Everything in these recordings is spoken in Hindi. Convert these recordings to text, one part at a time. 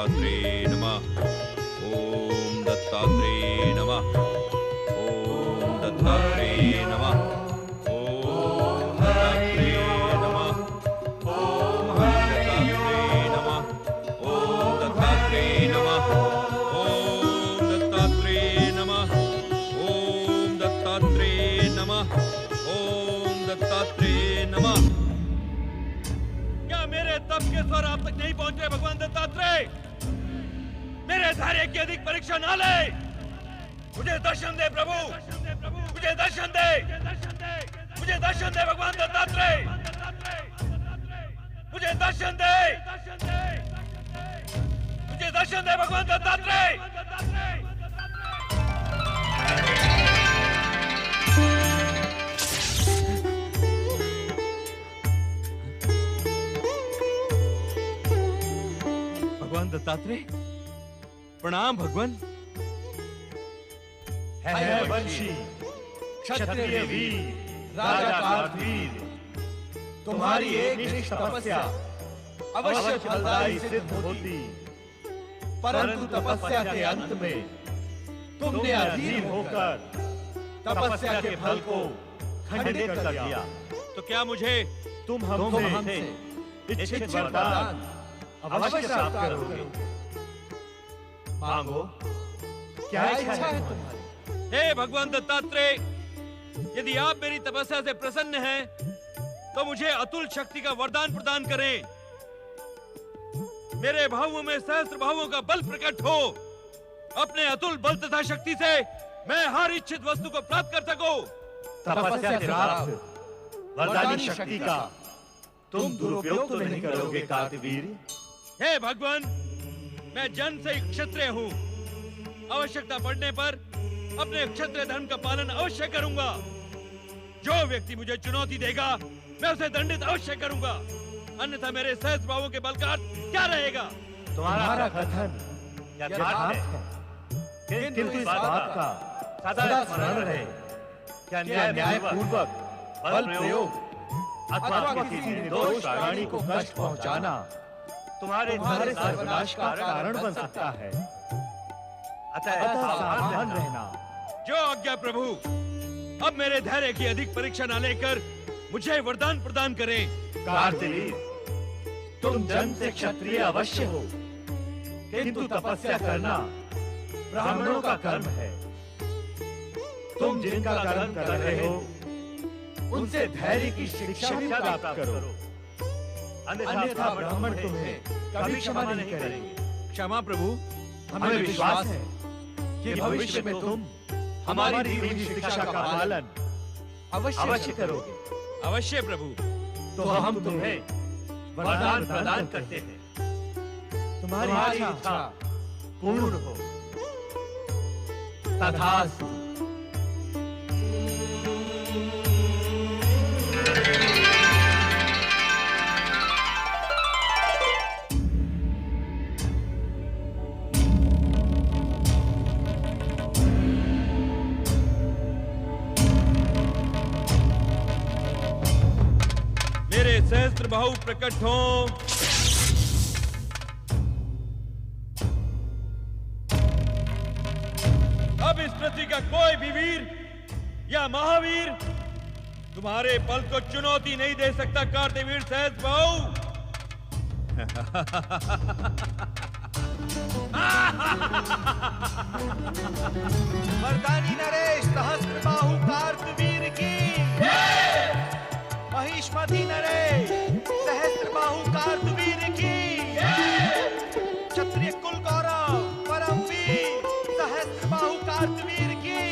दत्तात्रेय नमः। ओम दत्तात्रेय नमः। ओम दत्तात्रेय नमः। ओम दत्तात्रेय नमः। ओम दत्तात्रेय नमः। ओम दत्तात्रेय नमः। ओम दत्तात्रेय नमः। ओम दत्तात्रेय नमः। ओम दत्तात्रेय नमः। क्या मेरे तप के स्वर आप तक नहीं पहुंचे भगवान दत्तात्रेय? मेरे धैर्य की अधिक परीक्षा ना ले। मुझे दर्शन दे प्रभु, मुझे दर्शन दे, मुझे दर्शन दे भगवान दत्तात्रेय, मुझे दर्शन दे, मुझे दर्शन दे भगवान दत्तात्रेय। भगवान दत्तात्रेय प्रणाम। भगवान है वंशी, क्षत्रिय वीर, राजा कारवीर, तुम्हारी एक निष्ठ तपस्या अवश्य फलदायी सिद्ध होती, परंतु तपस्या के अंत में तुमने अधीर होकर तपस्या के फल को खंडित कर दिया। तो क्या मुझे तुम हमसे इच्छित वरदान अवश्य प्राप्त करोगे। मांगो, क्या इच्छा है तुम्हारी? हे भगवान दत्तात्रेय, यदि आप मेरी तपस्या से प्रसन्न हैं, तो मुझे अतुल शक्ति का वरदान प्रदान करें। मेरे भावों में सहस्त्र भावों का बल प्रकट हो। अपने अतुल बल तथा शक्ति से मैं हर इच्छित वस्तु को प्राप्त कर सकूं। तपस्या से प्राप्त वरदानी शक्ति का तुम दुरुपयोग तो नहीं करोगे कार्तवीर? हे भगवान, मैं जन्म से क्षत्रिय हूँ। आवश्यकता पड़ने पर अपने क्षत्रिय धर्म का पालन अवश्य करूंगा। जो व्यक्ति मुझे चुनौती देगा, मैं उसे दंडित अवश्य करूंगा। अन्यथा मेरे सहस्त्र भावों के बल का क्या रहेगा? तुम्हारा कथन यथार्थ है, किंतु इस बात का सदा स्मरण रहे कि न्यायपूर्वक बल प्रयोग अथवा किसी निर्दोष प्राणी को कष्ट पहुंचाना तुम्हारे सर्वनाश का कारण बन सकता है। अतः सावधान रहना। जो आज्ञा प्रभु। अब मेरे धैर्य की अधिक परीक्षा न लेकर मुझे वरदान प्रदान करें। कार्तवीर, तुम जन्म से क्षत्रिय अवश्य हो, किंतु तपस्या करना ब्राह्मणों का कर्म है। तुम जिनका कर्म कर रहे हो, उनसे धैर्य की शिक्षा भी प्राप्त करो, अन्यथा ब्राह्मण तुम्हें कभी क्षमा नहीं करेंगे। क्षमा प्रभु। हमें विश्वास है कि भविष्य में तुम हमारी दी हुई शिक्षा का पालन अवश्य करोगे। अवश्य प्रभु। तो हम तुम्हें वरदान प्रदान करते हैं। तुम्हारी इच्छा पूर्ण हो। तथास्तु। सहस्त्र बाहु प्रकट हो। अब इस पृथ्वी का कोई भी वीर या महावीर तुम्हारे बल को चुनौती नहीं दे सकता। कार्तवीर सहस्त्र बाहु। मर्दानी नरेश सहस्त्र बाहु कार्तवीर की। महिष्मती नरेश सहस्त्र बाहु कार्तवीर की। क्षत्रिय कुल गौरव परम वीर सहस्त्र बाहु कार्तवीर की।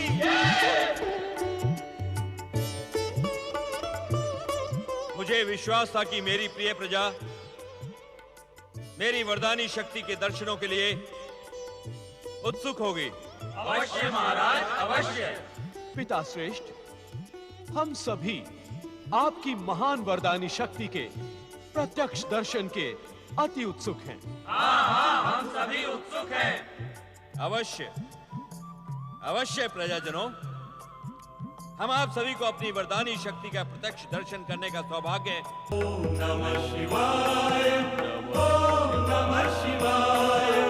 मुझे विश्वास था कि मेरी प्रिय प्रजा मेरी वरदानी शक्ति के दर्शनों के लिए उत्सुक होगी। अवश्य महाराज, अवश्य। पिता श्रेष्ठ, हम सभी आपकी महान वरदानी शक्ति के प्रत्यक्ष दर्शन के अति उत्सुक हैं। हाँ, हम सभी उत्सुक हैं। अवश्य अवश्य प्रजाजनों, हम आप सभी को अपनी वरदानी शक्ति का प्रत्यक्ष दर्शन करने का सौभाग्य। ओम नमः शिवाय, ओम नमः शिवाय।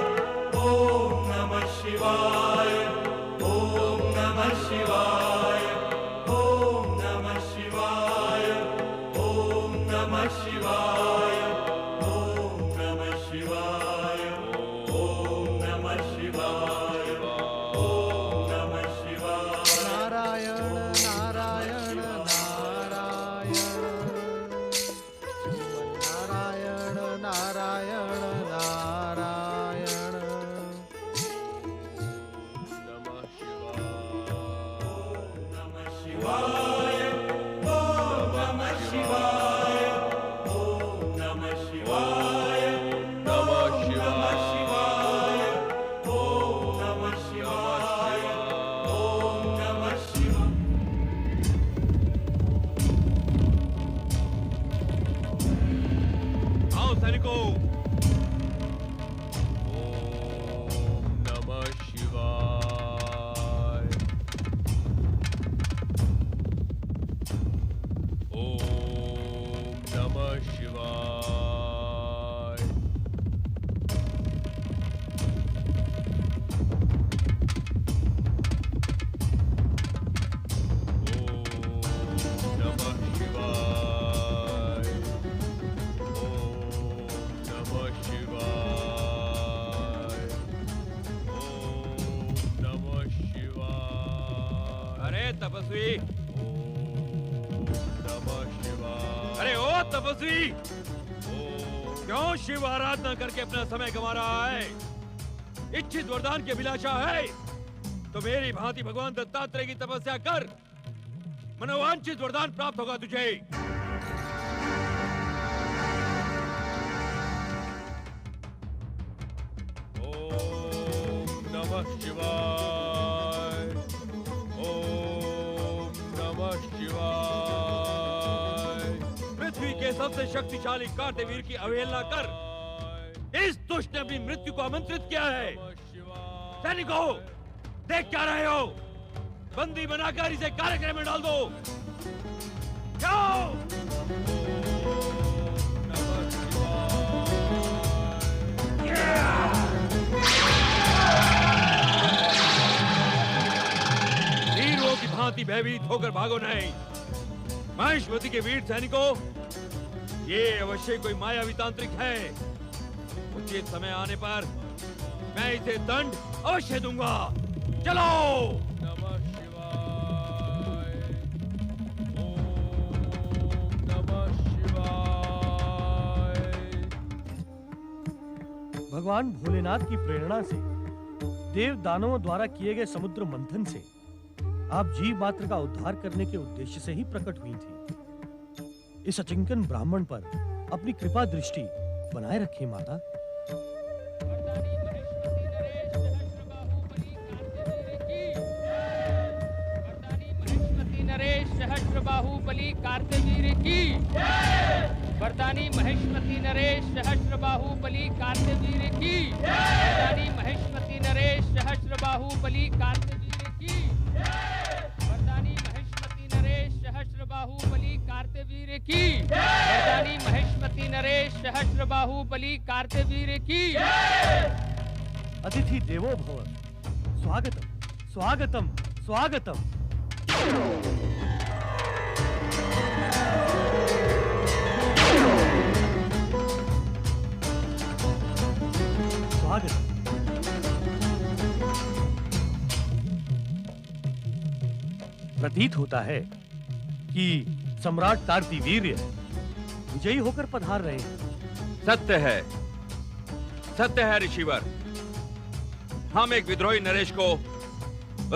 सैनिकों। ओम नमः शिवाय। ओम नमः शिवाय। तपस्वी, अरे ओ तपस्वी, क्यों शिव आराधना करके अपना समय गंवा रहा है? इच्छित वरदान की अभिलाषा है तो मेरी भांति भगवान दत्तात्रेय की तपस्या कर, मनोवांछित वरदान प्राप्त होगा तुझे। ओम नमः शिवाय। ओम नमः शिवाय। पृथ्वी के सबसे शक्तिशाली कार्तवीर की अवहेलना कर, इस दुष्ट ने अपनी मृत्यु को आमंत्रित किया है। सैनिकों, देख क्या रहे हो? बंदी बनाकर इसे कार्यक्रम में डाल दो। जाओ। वीरों की भांति भयभीत होकर भागो नहीं। महेश्वती के वीर सैनिकों, ये अवश्य कोई मायावी तांत्रिक है। उचित समय आने पर मैं इसे दंड अवश्य दूंगा। चलो। नमः शिवाय। ओम नमः शिवाय। भगवान भोलेनाथ की प्रेरणा से देव दानवों द्वारा किए गए समुद्र मंथन से आप जीव मात्र का उद्धार करने के उद्देश्य से ही प्रकट हुई थी। इस अचिंकन ब्राह्मण पर अपनी कृपा दृष्टि बनाए रखिए माता। सहस्रबाहुबली कार्तवीर की। वरदानी महेश्वती नरेश सहस्रबाहुबली कार्तवीर की। वरदानी महेश्वती नरेश सहस्रबाहुबली कार्तवीर की। वरदानी महेश्वती नरेश सहस्रबाहुबली कार्तवीर की। वरदानी महेश्वती नरेश सहस्रबाहुबली कार्तवीर की। अतिथि देवो भव, स्वागतम स्वागतम स्वागतम। स्वागत। प्रतीत होता है कि सम्राट कार्तिवीर्य विजयी होकर पधार रहे हैं। सत्य है ऋषिवर। हम एक विद्रोही नरेश को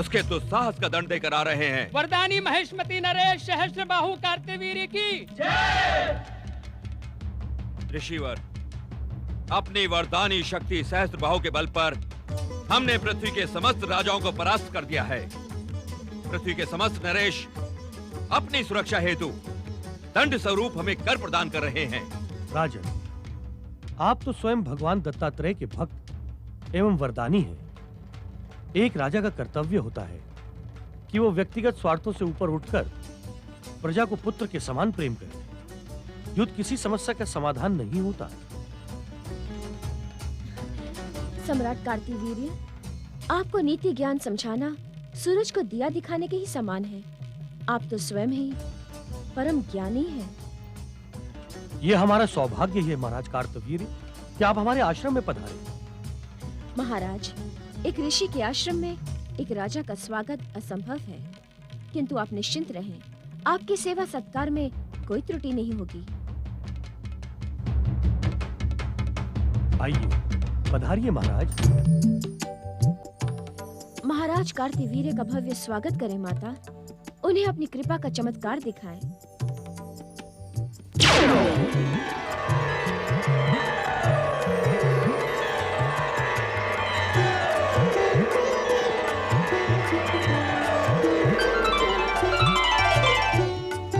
उसके दुस्साहस का दंड देकर आ रहे हैं। वरदानी महेश्वती नरेश सहस्रबाहु कार्तवीर्य की। ऋषिवर, अपनी वरदानी शक्ति सहस्त्रबाहु के बल पर हमने पृथ्वी के समस्त राजाओं को परास्त कर दिया है। पृथ्वी के समस्त नरेश अपनी सुरक्षा हेतु दंड स्वरूप हमें कर प्रदान कर रहे हैं। राजन, आप तो स्वयं भगवान दत्तात्रेय के भक्त एवं वरदानी हैं। एक राजा का कर्तव्य होता है कि वो व्यक्तिगत स्वार्थों से ऊपर उठकर प्रजा को पुत्र के समान प्रेम करे। युद्ध किसी समस्या का समाधान नहीं होता। सम्राट कार्तिवीर्य, आपको नीति ज्ञान समझाना सूरज को दिया दिखाने के ही समान है। आप तो स्वयं ही परम ज्ञानी हैं। ये हमारा सौभाग्य है महाराज कार्तवीर्य कि आप हमारे आश्रम में पधारे। महाराज, एक ऋषि के आश्रम में एक राजा का स्वागत असंभव है, किंतु आप निश्चिंत रहें, आपकी सेवा सत्कार में कोई त्रुटि नहीं होगी। आइए, पधारिए महाराज। महाराज कार्तिवीर्य का भव्य स्वागत करें माता। उन्हें अपनी कृपा का चमत्कार दिखाएं।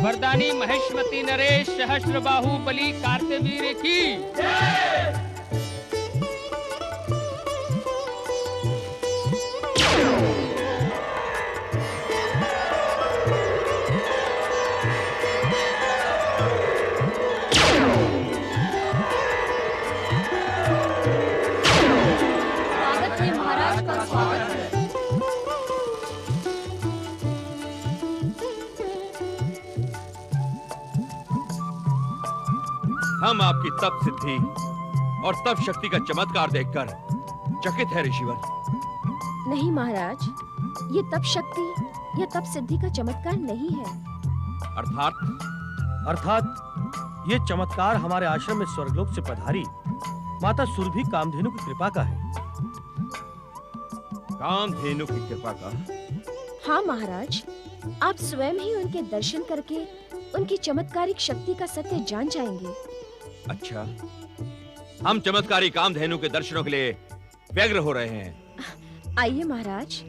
वरदानी महेश्वती नरेश सहस्रबाहुबली कार्तवीर्य की। आपकी तप सिद्धि और तप शक्ति का चमत्कार देखकर चकित है ऋषिवर। नहीं महाराज, ये तप शक्ति या तप सिद्धि का चमत्कार नहीं है। अर्थात ये चमत्कार हमारे आश्रम में स्वर्गलोक से पधारी माता सुरभि कामधेनु की कृपा का है। कामधेनु की कृपा का? हाँ महाराज, आप स्वयं ही उनके दर्शन करके उनकी चमत्कारिक शक्ति का सत्य जान जाएंगे। अच्छा, हम चमत्कारी कामधेनु के दर्शनों के लिए व्यग्र हो रहे हैं। आइए महाराज।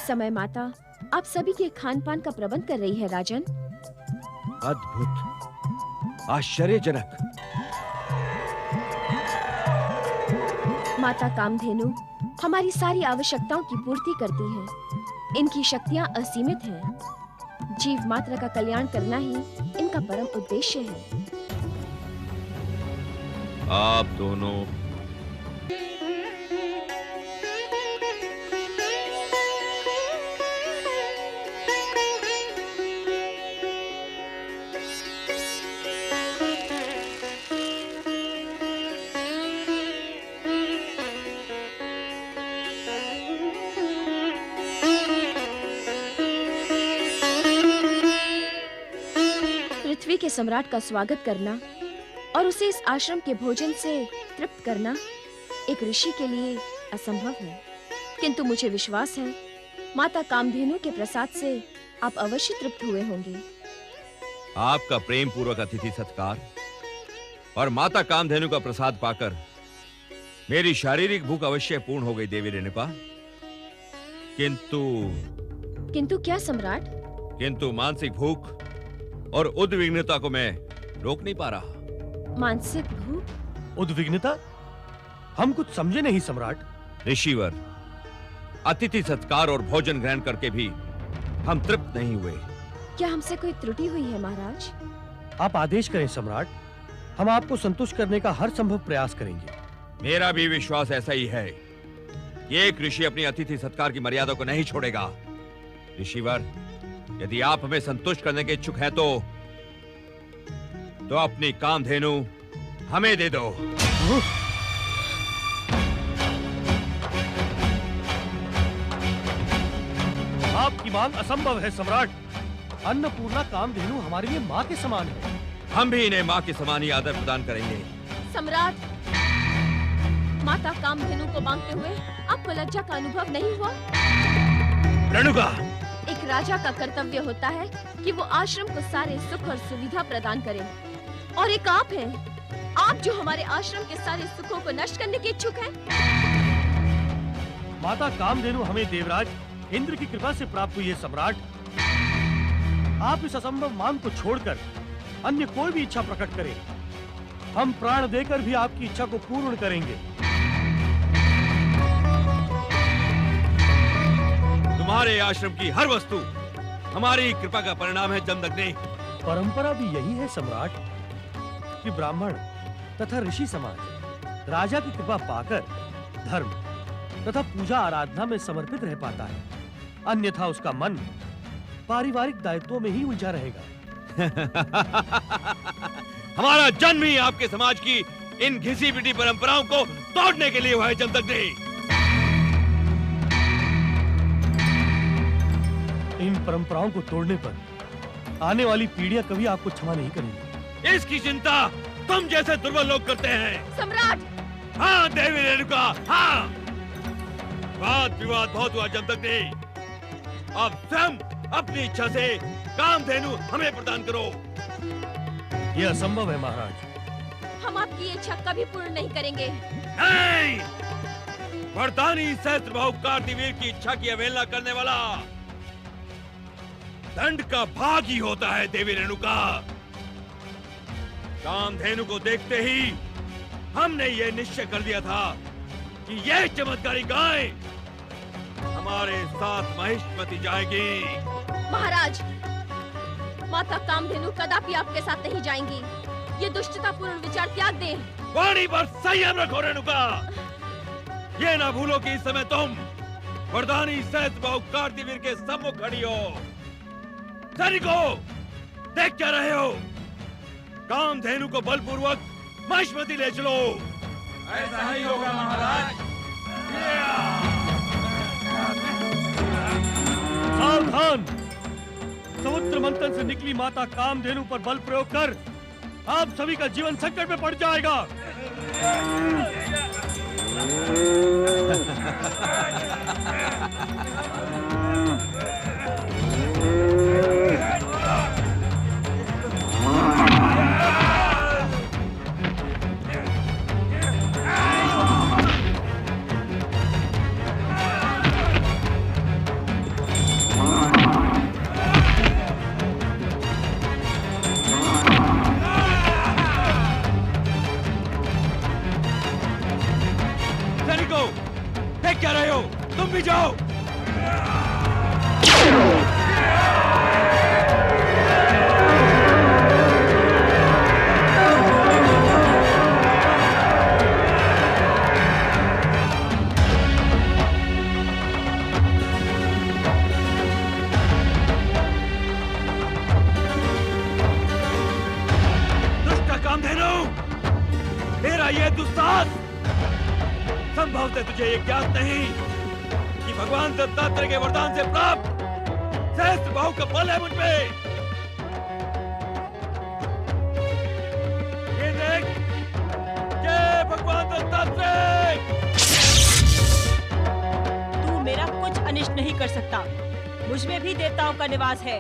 समय माता आप सभी के खान पान का प्रबंध कर रही है राजन। अद्भुत, आश्चर्यजनक। माता कामधेनु हमारी सारी आवश्यकताओं की पूर्ति करती हैं। इनकी शक्तियां असीमित हैं। जीव मात्र का कल्याण करना ही इनका परम उद्देश्य है। आप दोनों पृथ्वी के सम्राट का स्वागत करना और उसे इस आश्रम के भोजन से तृप्त करना एक ऋषि के लिए असंभव है, किंतु मुझे विश्वास है माता कामधेनु के प्रसाद से आप अवश्य तृप्त हुए होंगे। आपका प्रेम पूर्वक अतिथि सत्कार और माता कामधेनु का प्रसाद पाकर मेरी शारीरिक भूख अवश्य पूर्ण हो गई देवी रेणुका। किंतु क्या सम्राट? किंतु मानसिक भूख और उद्विग्नता को मैं रोक नहीं पा रहा। मानसिक भूख? उद्विग्नता? हम कुछ समझे नहीं सम्राट। ऋषिवर, अतिथि सत्कार और भोजन ग्रहण करके भी हम तृप्त नहीं हुए। क्या हमसे कोई त्रुटि हुई है महाराज? आप आदेश करें सम्राट, हम आपको संतुष्ट करने का हर संभव प्रयास करेंगे। मेरा भी विश्वास ऐसा ही है। ये एक ऋषि अपनी अतिथि सत्कार की मर्यादा को नहीं छोड़ेगा। ऋषिवर, यदि आप हमें संतुष्ट करने के इच्छुक हैं तो अपनी कामधेनु हमें दे दो। आपकी मांग असंभव है सम्राट। अन्नपूर्णा कामधेनु हमारे लिए माँ के समान है। हम भी इन्हें माँ के समान ही आदर प्रदान करेंगे। सम्राट, माता कामधेनु को मांगते हुए आपको लज्जा का अनुभव नहीं हुआ? रेणुका, एक राजा का कर्तव्य होता है कि वो आश्रम को सारे सुख और सुविधा प्रदान करे, और एक आप हैं, आप जो हमारे आश्रम के सारे सुखों को नष्ट करने के इच्छुक हैं। माता कामधेनु हमें देवराज इंद्र की कृपा से प्राप्त हुई है सम्राट। आप इस असंभव मांग को छोड़कर अन्य कोई भी इच्छा प्रकट करें, हम प्राण देकर भी आपकी इच्छा को पूर्ण करेंगे। तुम्हारे आश्रम की हर वस्तु हमारी कृपा का परिणाम है जमदग्नि। परंपरा भी यही है सम्राट कि ब्राह्मण तथा ऋषि समाज राजा की कृपा पाकर धर्म तथा पूजा आराधना में समर्पित रह पाता है, अन्यथा उसका मन पारिवारिक दायित्वों में ही उलझा रहेगा। हमारा जन्म ही आपके समाज की इन घिसी पिटी परंपराओं को तोड़ने के लिए हुआ है जमदग्नि। इन परंपराओं को तोड़ने पर आने वाली पीढ़ियां कभी आपको क्षमा नहीं करेंगी। इसकी चिंता तुम जैसे दुर्बल लोग करते हैं। सम्राट! हाँ देवी रेणुका, हाँ। वाद विवाद बहुत हुआ जमदग्नि। अब स्वयं अपनी इच्छा से कामधेनु हमें प्रदान करो। यह असंभव है महाराज। हम आपकी ये इच्छा कभी पूर्ण नहीं करेंगे। नहीं, वरदानी सहस्त्रबाहु कार्तिवीर की इच्छा की अवहेलना करने वाला दंड का भाग ही होता है देवी रेणुका। कामधेनु को देखते ही हमने ये निश्चय कर लिया था कि ये चमत्कारी गाय हमारे साथ महिष्मती जाएगी। महाराज, माता कामधेनु कदापि आपके साथ नहीं जाएंगी। ये दुष्टतापूर्ण विचार त्याग दें। वाणी पर संयम रखो रेणुका। ये ना भूलो कि इस समय तुम वरदानी सहस्त्रबाहु कार्तिवीर के सम्मुख खड़ी हो। सैनिकों, देख क्या रहे हो? कामधेनु को बलपूर्वक महिष्मती ले चलो। ऐसा ही होगा महाराज। सावधान! समुद्र मंथन से निकली माता कामधेनु पर बल प्रयोग कर आप सभी का जीवन संकट में पड़ जाएगा। देख क्या रहे हो? तुम भी जाओ। दुष्ट कामधेनु, तेरा ये दुस्साहस संभवतः तुझे ये ज्ञात नहीं कि भगवान दत्तात्रेय के वरदान से प्राप्त सहस्त्रबाहु का बल है मुझ पे। ये देख, जय भगवान दत्तात्रेय। तू मेरा कुछ अनिष्ट नहीं कर सकता। मुझ में भी देवताओं का निवास है।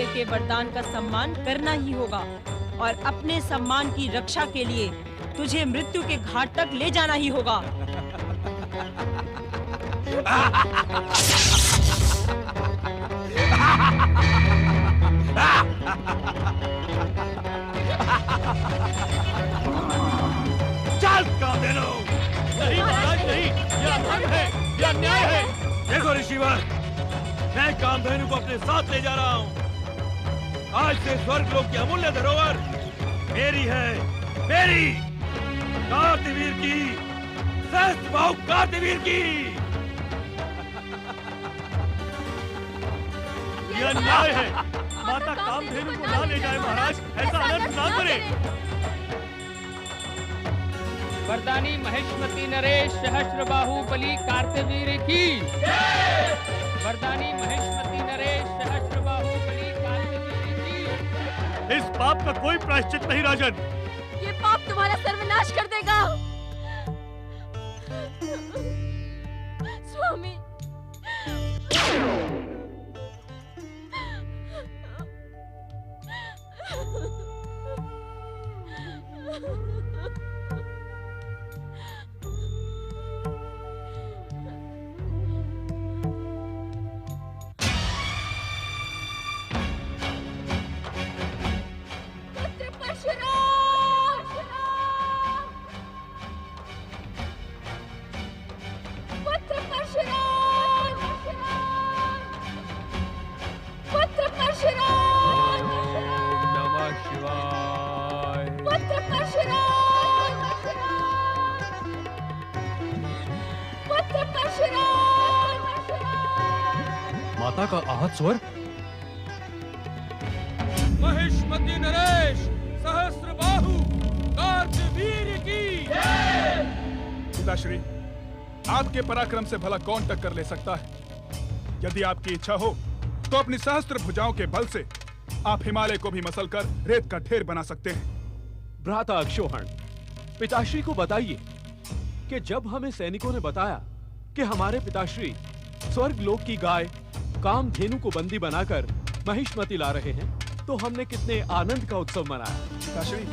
के वरदान का सम्मान करना ही होगा और अपने सम्मान की रक्षा के लिए तुझे मृत्यु के घाट तक ले जाना ही होगा। चल कामधेनु। नहीं महाराज, नहीं, यह अन्याय है, यह अन्याय है। देखो ऋषिवर, मैं कामधेनु को अपने साथ ले जा रहा हूँ। आज से स्वर्गलोक की अमूल्य धरोहर मेरी है, मेरी कार्तिवीर की, सहस्त्रबाहु कार्तिवीर की। यह अन्याय है। माता कामधेनु को ना ले जाए महाराज, ऐसा अनर्थ ना करे। वरदानी महिष्मती नरेश सहस्त्रबाहु बलि कार्तिवीर की। वरदानी महिष्मती नरेश सहस्त्रबाहु बलि कार्तिवीर की। इस पाप का कोई प्रायश्चित नहीं राजन। ये पाप तुम्हारा सर्वनाश कर देगा। स्वामी, माता का आहत स्वर। महिष्मती नरेश सहस्त्रबाहु कार्तिवीर की। पिताश्री, आपके पराक्रम से भला कौन टक्कर ले सकता है? यदि आपकी इच्छा हो तो अपनी सहस्त्र भुजाओं के बल से आप हिमालय को भी मसल कर रेत का ढेर बना सकते हैं। भ्राता अक्षोहण, पिताश्री को बताइए कि जब हमें सैनिकों ने बताया कि हमारे पिताश्री स्वर्ग लोक की गाय कामधेनु को बंदी बनाकर महिष्मति ला रहे हैं, तो हमने कितने आनंद का उत्सव मनाया। पिताश्री,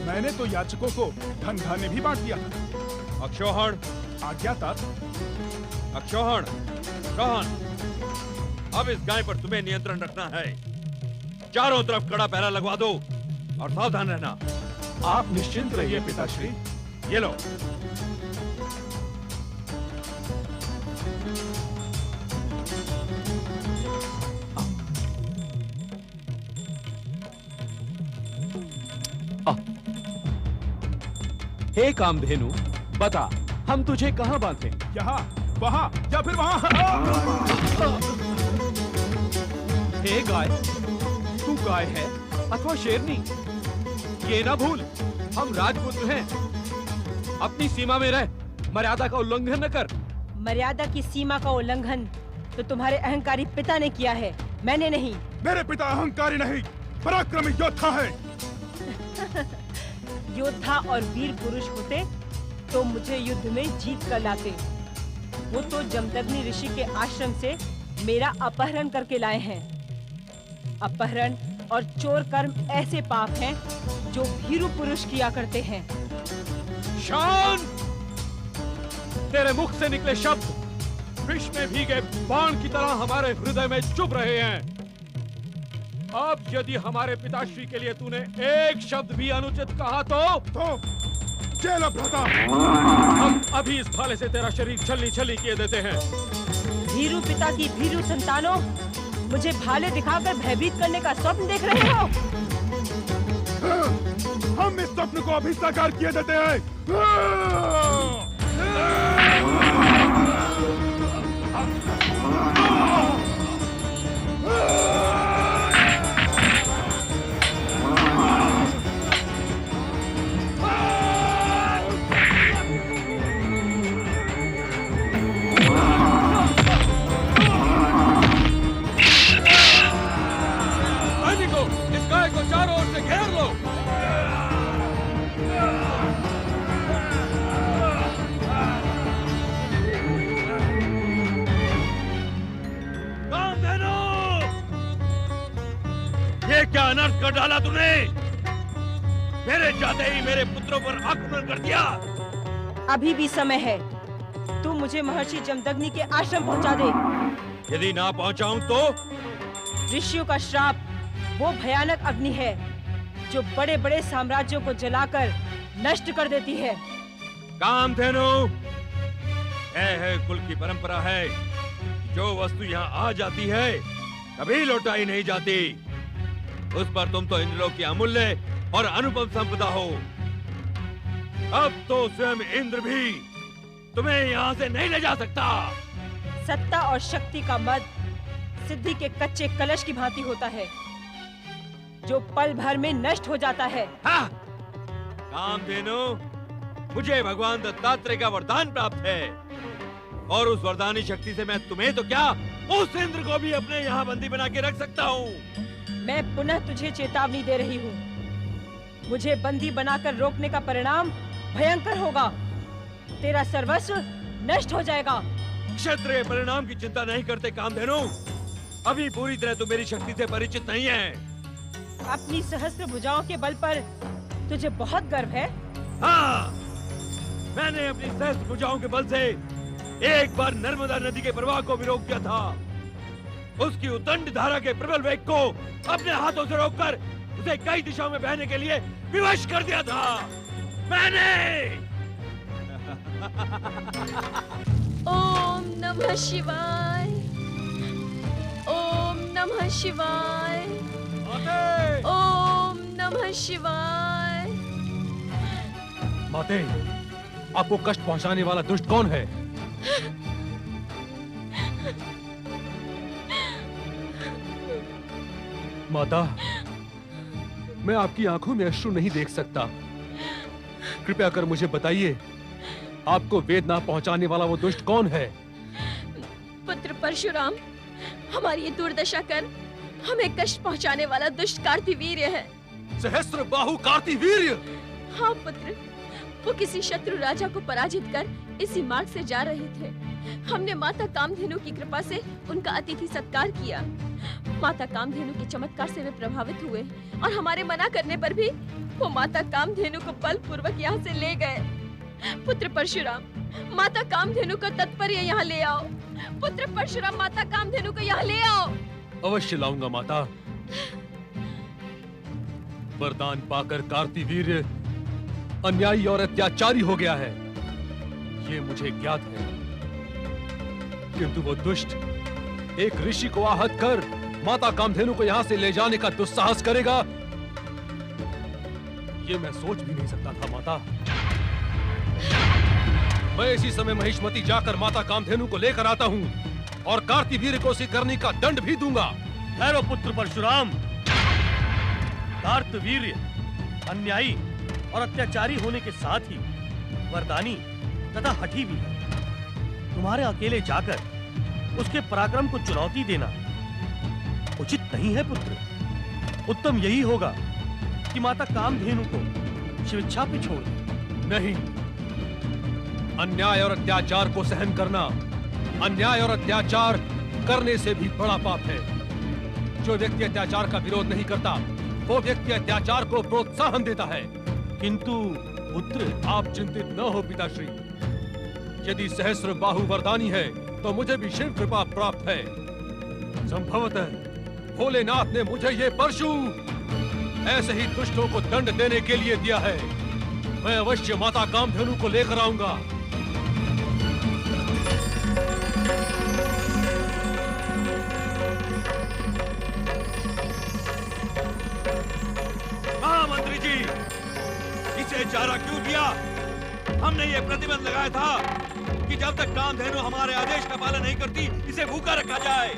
मैंने तो याचकों को धन धान्य भी बांट दिया था। अक्षौहण, आज्ञा तात। अक्षौहण, रोहन, अब इस गाय पर तुम्हें नियंत्रण रखना है। चारों तरफ कड़ा पहरा लगवा दो और सावधान रहना। आप निश्चिंत रहिए पिताश्री। ये लो। हे कामधेनु, बता हम तुझे कहाँ बांधे? यहाँ, वहाँ या फिर वहाँ? हे गाय, तू गाय है अथवा शेरनी, ये ना भूल हम राजपुत्र हैं। अपनी सीमा में रह, मर्यादा का उल्लंघन न कर। मर्यादा की सीमा का उल्लंघन तो तुम्हारे अहंकारी पिता ने किया है, मैंने नहीं। मेरे पिता अहंकारी नहीं, पराक्रमी योद्धा है। योद्धा और वीर पुरुष होते तो मुझे युद्ध में जीत कर लाते। वो तो जमदग्नि ऋषि के आश्रम से मेरा अपहरण करके लाए हैं। अपहरण और चोर कर्म ऐसे पाप हैं जो भीरू पुरुष किया करते हैं। शांत! तेरे मुख से निकले शब्द विष में भीगे बाण की तरह हमारे हृदय में चुभ रहे हैं। अब यदि हमारे पिताश्री के लिए तूने एक शब्द भी अनुचित कहा तो चलो भ्राता, हम अभी इस भाले से तेरा शरीर छलनी छलनी किए देते हैं। भीरू पिता की भीरू संतानों, मुझे भाले दिखाकर भयभीत करने का स्वप्न देख रहे हो? हम इस स्वप्न को अभी साकार किए देते हैं। इस गाय को चारों ओर से घेर लो। कामधेनु! ये क्या अनर्थ कर डाला तूने? मेरे जाते ही मेरे पुत्रों पर आक्रमण कर दिया। अभी भी समय है, तू मुझे महर्षि जमदग्नि के आश्रम पहुंचा दे। यदि ना पहुंचाऊं तो? ऋषियों का श्राप वो भयानक अग्नि है जो बड़े बड़े साम्राज्यों को जलाकर नष्ट कर देती है। कामधेनु, है कुल की परंपरा है कि जो वस्तु यहाँ आ जाती है कभी लौटाई नहीं जाती। उस पर तुम तो इंद्रलोक की अमूल्य और अनुपम संपदा हो। अब तो स्वयं इंद्र भी तुम्हें यहाँ से नहीं ले जा सकता। सत्ता और शक्ति का मद सिद्धि के कच्चे कलश की भांति होता है जो पल भर में नष्ट हो जाता है। हाँ! कामधेनु, मुझे भगवान दत्तात्रेय का वरदान प्राप्त है और उस वरदानी शक्ति से मैं तुम्हें तो क्या, उस इंद्र को भी अपने यहाँ बंदी बना के रख सकता हूँ। मैं पुनः तुझे चेतावनी दे रही हूँ, मुझे बंदी बनाकर रोकने का परिणाम भयंकर होगा। तेरा सर्वस्व नष्ट हो जाएगा। क्षत्रिय परिणाम की चिंता नहीं करते कामधेनु। अभी पूरी तरह तुम मेरी शक्ति से परिचित नहीं है। अपनी सहस्त्र भुजाओं के बल पर तुझे बहुत गर्व है। हाँ, मैंने अपनी सहस्त्र भुजाओं के बल से एक बार नर्मदा नदी के प्रवाह को भी रोक दिया था। उसकी उद्दंड धारा के प्रबल वेग को अपने हाथों से रोककर उसे कई दिशाओं में बहने के लिए विवश कर दिया था मैंने। ओम नमः शिवाय, ओम नमः शिवाय, ओम नमः शिवाय। माते, आपको कष्ट पहुंचाने वाला दुष्ट कौन है? माता, मैं आपकी आंखों में अश्रु नहीं देख सकता। कृपया कर मुझे बताइए, आपको वेदना पहुंचाने वाला वो दुष्ट कौन है? पुत्र परशुराम, हमारी ये दुर्दशा कर हमें कष्ट पहुंचाने वाला दुष्ट कार्तिवीर्य है। सहस्त्र बाहु कार्तिवीर्य? हाँ पुत्र, वो किसी शत्रु राजा को पराजित कर इसी मार्ग से जा रहे थे। हमने माता कामधेनु की कृपा से उनका अतिथि सत्कार किया। माता कामधेनु के चमत्कार से वे प्रभावित हुए और हमारे मना करने पर भी वो माता कामधेनु को बलपूर्वक यहाँ से ले गए। पुत्र परशुराम, माता कामधेनु को तत्पर्य यहाँ ले आओ। पुत्र परशुराम, माता कामधेनु को यहाँ ले आओ। अवश्य लाऊंगा माता। वरदान पाकर कार्तिवीर्य अन्यायी और अत्याचारी हो गया है, ये मुझे ज्ञात है। किंतु वो दुष्ट एक ऋषि को आहत कर माता कामधेनु को यहाँ से ले जाने का दुस्साहस करेगा, ये मैं सोच भी नहीं सकता था माता। मैं इसी समय महिष्मती जाकर माता कामधेनु को लेकर आता हूँ और कार्तिवीर्य को उसी करनी का दंड भी दूंगा। ठहरो पुत्र परशुराम। कार्तवीर्य अन्यायी और अत्याचारी होने के साथ ही वरदानी तथा हठी भी है। तुम्हारे अकेले जाकर उसके पराक्रम को चुनौती देना उचित नहीं है पुत्र। उत्तम यही होगा कि माता कामधेनु को स्वेच्छा पे छोड़ दे। नहीं, अन्याय और अत्याचार को सहन करना अन्याय और अत्याचार करने से भी बड़ा पाप है। जो व्यक्ति अत्याचार का विरोध नहीं करता, वो व्यक्ति अत्याचार को प्रोत्साहन देता है। किंतु पुत्र, आप चिंतित न हो पिताश्री। यदि सहस्र बाहु वरदानी है तो मुझे भी शिव कृपा प्राप्त है। संभवतः भोलेनाथ ने मुझे ये परशु ऐसे ही दुष्टों को दंड देने के लिए दिया है। मैं अवश्य माता कामधेनु को लेकर आऊंगा। महामंत्री जी, इसे चारा क्यों दिया? हमने ये प्रतिबंध लगाया था कि जब तक कामधेनु हमारे आदेश का पालन नहीं करती, इसे भूखा रखा जाए।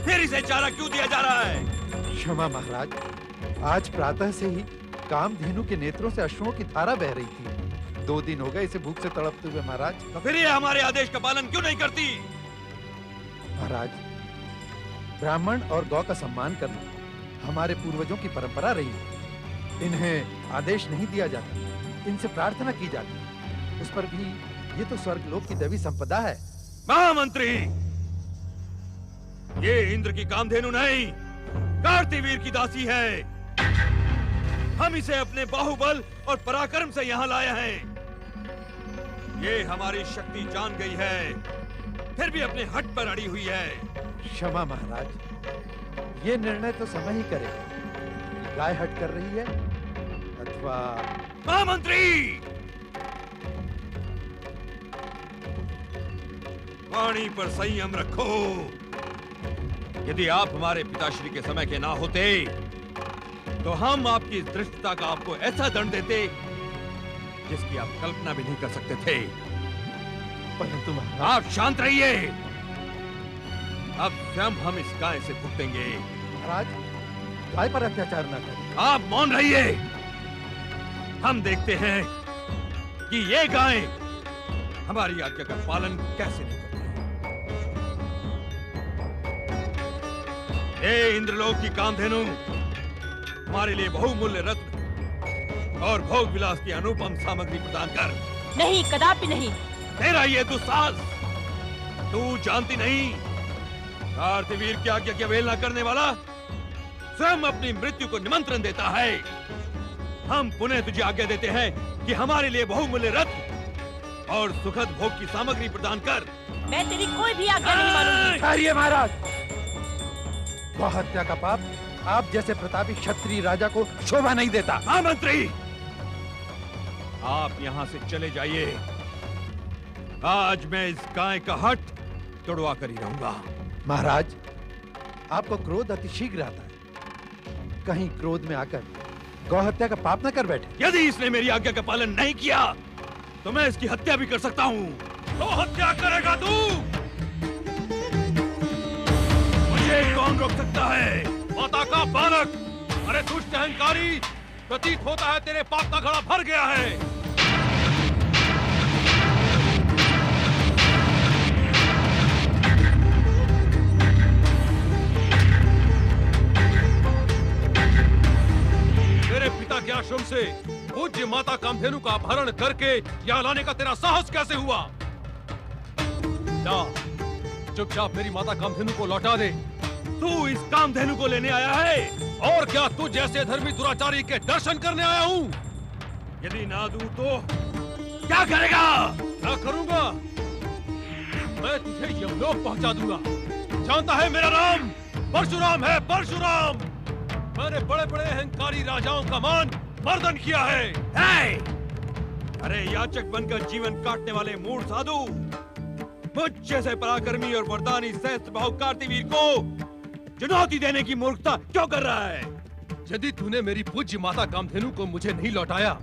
फिर इसे चारा क्यों दिया जा रहा है? क्षमा महाराज, आज प्रातः से ही कामधेनु के नेत्रों से अश्रुओं की धारा बह रही थी। 2 दिन हो गए इसे भूख से तड़पते हुए महाराज। तो फिर ये हमारे आदेश का पालन क्यों नहीं करती? महाराज, ब्राह्मण और गौ का सम्मान करना हमारे पूर्वजों की परंपरा रही है। इन्हें आदेश नहीं दिया जाता, इनसे प्रार्थना की जाती। उस पर भी ये तो स्वर्गलोक की दैवी संपदा है। महामंत्री, ये इंद्र की कामधेनु नहीं, कार्तिवीर की दासी है। हम इसे अपने बाहुबल और पराक्रम से यहाँ लाए हैं। ये हमारी शक्ति जान गई है, फिर भी अपने हट पर अड़ी हुई है। क्षमा महाराज, ये निर्णय तो समय ही करेगा कि गाय हट कर रही है अथवा। महामंत्री, वाणी पर संयम रखो। यदि आप हमारे पिताश्री के समय के ना होते तो हम आपकी इस धृष्टता का आपको ऐसा दंड देते जिसकी आप कल्पना भी नहीं कर सकते थे। परंतु आप शांत रहिए। अब स्वयं हम इस गाय से भुगतेंगे। महाराज, गाय पर अत्याचार न करें। आप मौन रहिए। हम देखते हैं कि ये गाय हमारी आज्ञा का पालन कैसे नहीं करती। हे इंद्रलोक की कामधेनु, हमारे लिए बहुमूल्य रत्न और भोग विलास की अनुपम सामग्री प्रदान कर। नहीं, कदापि नहीं। तेरा ये दुस्साहस, तू जानती नहीं, कार्तिवीर की आज्ञा की अवहेलना करने वाला स्वयं अपनी मृत्यु को निमंत्रण देता है। हम पुनः तुझे आज्ञा देते हैं कि हमारे लिए बहुमूल्य रत्न और सुखद भोग की सामग्री प्रदान कर। मैं तेरी कोई भी आज्ञा नहीं मानूंगी। ठहरिए महाराज, गौ हत्या का पाप आप जैसे प्रतापी क्षत्रिय राजा को शोभा नहीं देता। हाँ मंत्री, आप यहाँ से चले जाइए। आज मैं इस गाय का हट तोड़वा कर ही रहूंगा। महाराज, आपको क्रोध अतिशीघ्र आता है। कहीं क्रोध में आकर गौ हत्या का पाप न कर बैठे। यदि इसने मेरी आज्ञा का पालन नहीं किया तो मैं इसकी हत्या भी कर सकता हूँ। तो हत्या करेगा तू? मुझे कौन रोक सकता है? माता का बालक, अरे दुष्ट अहंकारी, प्रतीत होता है तेरे पाप का घड़ा भर गया है। तेरे पिता के आश्रम से पूज्य माता कामधेनु का अपहरण करके यहाँ लाने का तेरा साहस कैसे हुआ? जा, चुपचाप मेरी माता कामधेनु को लौटा दे। तू इस कामधेनु को लेने आया है? और क्या तू जैसे धर्मी दुराचारी के दर्शन करने आया हूँ? यदि ना दूं तो क्या करेगा? क्या करूंगा? मैं तुझे यमलोक पहुंचा दूंगा। जानता है मेरा नाम परशुराम है, परशुराम। मैंने बड़े बड़े अहंकारी राजाओं का मान मर्दन किया है। अरे याचक बनकर जीवन काटने वाले मूढ़ साधु, मुझ जैसे पराक्रमी और वरदानी सहस्त्र बाहु कार्तिवीर को चुनौती देने की मूर्खता क्यों कर रहा है? यदि तूने मेरी पूज्य माता कामधेनु को मुझे नहीं लौटाया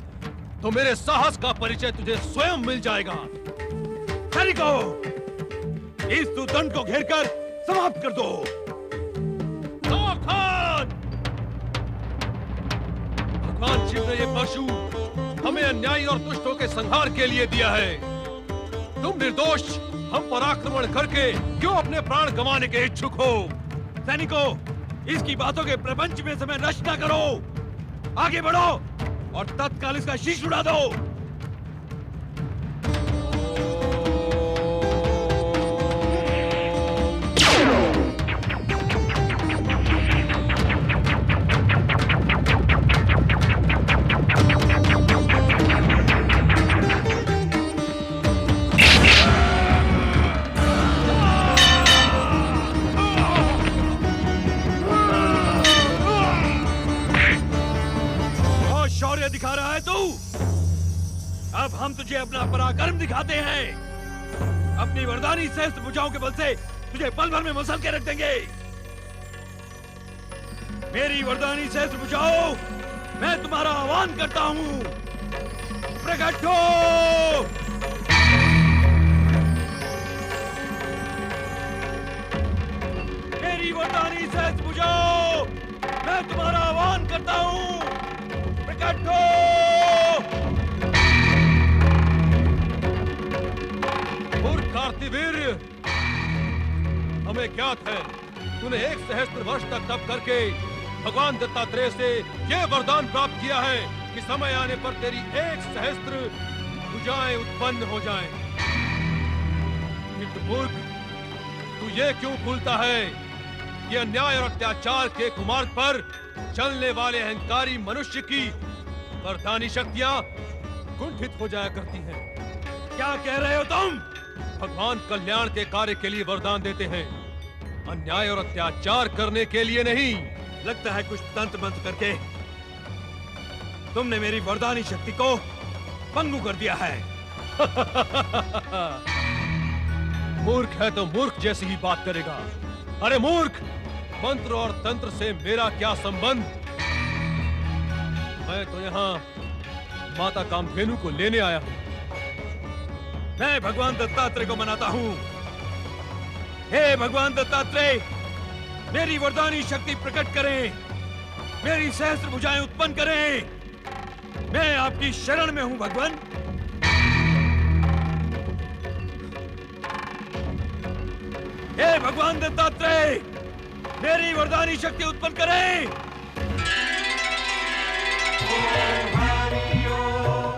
तो मेरे साहस का परिचय तुझे स्वयं मिल जाएगा। सैनिकों, इस दुर्दंड को घेरकर समाप्त कर दो। खान! भगवान शिव ने ये परशु हमें अन्यायी और दुष्टों के संहार के लिए दिया है। तुम निर्दोष हम पर आक्रमण करके क्यों अपने प्राण गंवाने के इच्छुक हो? सैनिकों, इसकी बातों के प्रपंच में समय नष्ट न करो। आगे बढ़ो और तत्काल इसका शीश उड़ा दो। दिखा रहा है तू? अब हम तुझे अपना पराक्रम दिखाते हैं। अपनी वरदानी सहस्त्र भुजाओं के बल से तुझे पल भर में मसल के रख देंगे। मेरी वरदानी सहस्त्र भुजाओं, मैं तुम्हारा आह्वान करता हूं। प्रकट हो! मेरी वरदानी सहस्त्र भुजाओं, मैं तुम्हारा आह्वान करता हूं। मूर्ख कार्तिवीर, हमें ज्ञात है तूने 1 सहस्त्र वर्ष तक तप करके भगवान दत्तात्रेय से यह वरदान प्राप्त किया है कि समय आने पर तेरी 1 सहस्त्र भुजाएं उत्पन्न हो जाएं। किंतु मूर्ख, तू ये क्यों भूलता है कि अन्याय और अत्याचार के कुमार्ग पर चलने वाले अहंकारी मनुष्य की वरदानी शक्तियां कुंठित हो जाया करती हैं। क्या कह रहे हो तुम? भगवान कल्याण के कार्य के लिए वरदान देते हैं, अन्याय और अत्याचार करने के लिए नहीं। लगता है कुछ तंत्र मंत्र करके तुमने मेरी वरदानी शक्ति को पंगु कर दिया है। मूर्ख है तो मूर्ख जैसी ही बात करेगा। अरे मूर्ख, मंत्र और तंत्र से मेरा क्या संबंध? मैं तो यहाँ माता कामधेनु को लेने आया हूँ। मैं भगवान दत्तात्रेय को मनाता हूँ। हे भगवान दत्तात्रेय, मेरी वरदानी शक्ति प्रकट करें, मेरी सहस्त्र भुजाएं उत्पन्न करें। मैं आपकी शरण में हूँ भगवान। हे भगवान दत्तात्रेय, मेरी वरदानी शक्ति उत्पन्न करें।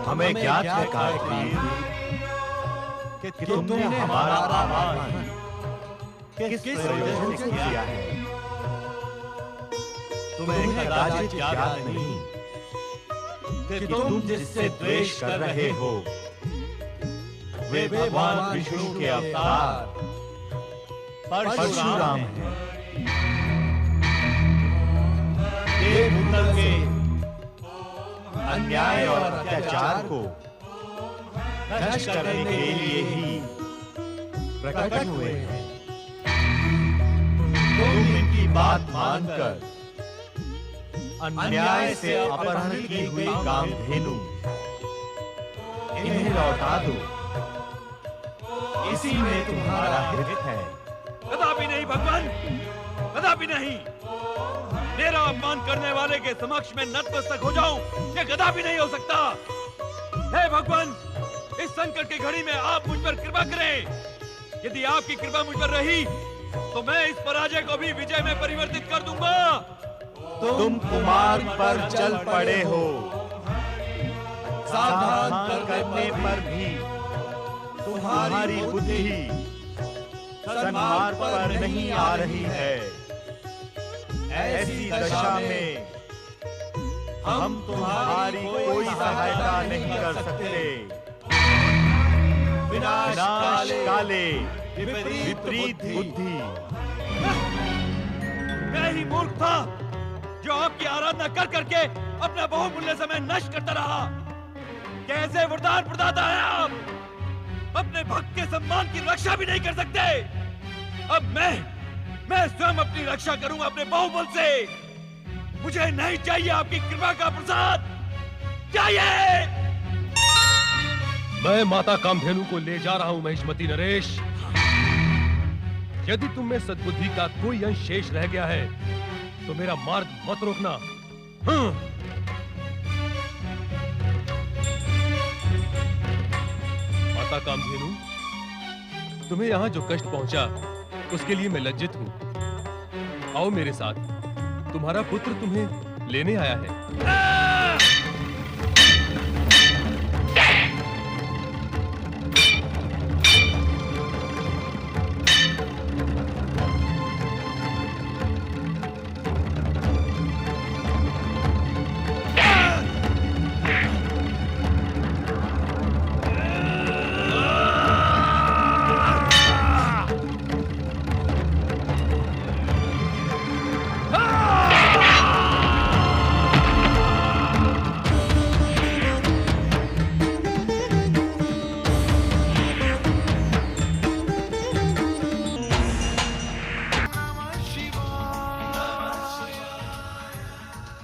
हमें ज्ञात है कार्तिवीर कि तुमने हमारा आह्वान किस प्रयोजन से किया है। तुम्हें कदाचित याद नहीं कि तुम जिससे द्वेष कर रहे हो वे भगवान विष्णु के अवतार परशुराम हैं। देवभूतल के अन्याय और अत्याचार को नष्ट करने के लिए ही प्रकट हुए हैं। तुम इनकी बात मानकर अन्याय से अपहरण की हुई कामधेनु इन्हें लौटा दो। इसी में तुम्हारा हित है। कदापि नहीं भगवान, कदापि नहीं। मेरा अपमान करने वाले के समक्ष में नतमस्तक हो जाऊं, ये कदापि नहीं हो सकता। हे भगवान, इस संकट की घड़ी में आप मुझ पर कृपा करें। यदि आपकी कृपा मुझ पर रही तो मैं इस पराजय को भी विजय में परिवर्तित कर दूंगा। तुम कुमार्ग पर चल पड़े हो। सावधान करने पर भी तुम्हारी बुद्धि सन्मार्ग पर नहीं आ रही है। ऐसी दशा में हम तुम्हारी कोई सहायता नहीं कर सकते। विनाश काले विपरीत बुद्धि। मैं ही मूर्ख था जो आपकी आराधना कर करके अपना बहुमूल्य समय नष्ट करता रहा। कैसे वरदान प्रदाता है आप, अपने भक्त के सम्मान की रक्षा भी नहीं कर सकते। अब मैं स्वयं अपनी रक्षा करूंगा अपने बाहुबल से। मुझे नहीं चाहिए आपकी कृपा का प्रसाद, चाहिए। मैं माता कामधेनु को ले जा रहा हूं महिष्मती नरेश। यदि तुम में सद्बुद्धि का कोई अंश शेष रह गया है तो मेरा मार्ग मत रोकना। माता कामधेनु, तुम्हें यहाँ जो कष्ट पहुंचा उसके लिए मैं लज्जित हूँ। आओ मेरे साथ, तुम्हारा पुत्र तुम्हें लेने आया है।